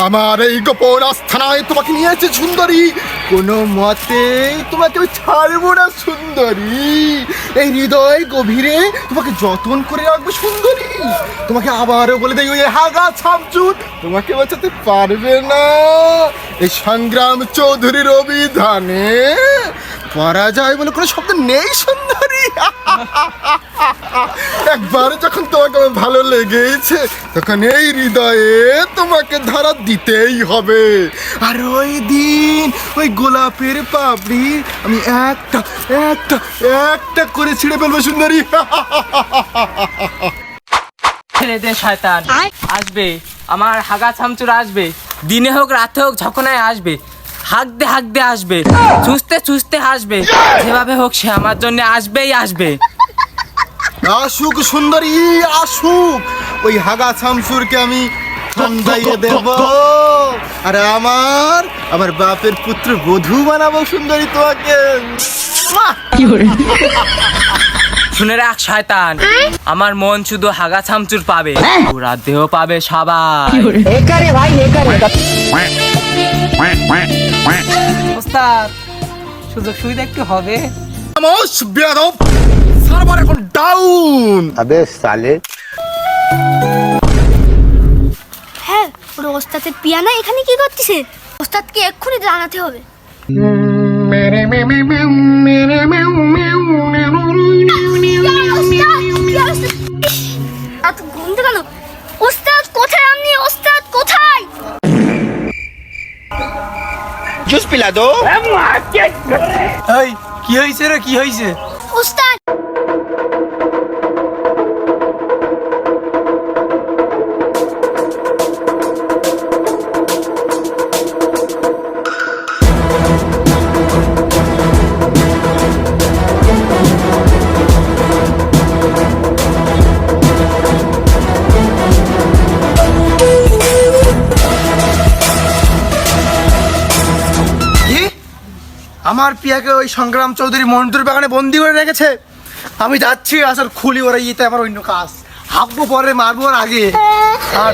আমার এই গোপন আস্থানায় তোমাকে নিয়েছে সুন্দরী, কোনো মতেই তোমাকে আমি ছাড়বো না সুন্দরী। এই হৃদয় গভীরে তোমাকে যতন করে রাখবো সুন্দরী। তোমাকে আবারও বলে দেই, ওই হাগা ছামচুর তোমাকে বাঁচাতে পারবে না। এই সংগ্রাম চৌধুরীর অভিধানে পরাজয় বলে কোনো শব্দ নেই সুন্দরী। একবার যখন তোমাকে আমার ভালো লেগেছে, তখন এই হৃদয়ে তোমাকে ধরা দিতেই হবে। আর ওই দিন ওই গোলাপের পাপড়ি আমি একটা একটা একটা করে ছিঁড়ে ফেলবো সুন্দরী। ছেড়ে দে শয়তান, আসবে আমার হাগা ছামচুর আসবে, দিনে হোক রাতে হোক যখনই আসবে, হাঁক দে আসবে, চুষতে চুষতে আসবে, যেভাবে হোক সে আমার জন্য আসবেই আসবে। আসুক সুন্দরী আসুক, ওই হাগা শামসুরকে আমি ঠান্ডাইয়ে দেব, আর আমার বাপের পুত্র বধূ বানাবো সুন্দরী তোমাকে। শুনে রাখ শয়তান, আমার মন শুধু হাগা ছামচুর পাবে, পুরা দেহ পাবে সবাই। ওস্তাদ সুযোগ সুবিধা একটু হবে। বেয়াদব, সার্ভার এখন ডাউন। अबे साले হ্যাঁ, ওর ওস্তাদের পিয়ানো এখানে কি করতেছে? ওস্তাদকে এক্ষুনি জানাতে হবে। এত ঘুমতে গেল। ওস্তাদ কোথায়? আপনি ওস্তাদ কোথায়? जूस पिला दो। এই কি হয়েছে রে, কি হয়েছে? ওস্তাদ আমার পিয়াকে ওই সংগ্রাম চৌধুরী মন্টুর বাগানে বন্দি করে রেখেছে। আমি যাচ্ছি, আসলে খুলি ওরা ইতে আমার অন্য কাজ, হাঁকবো পরে, মারবো ওর আগে। আর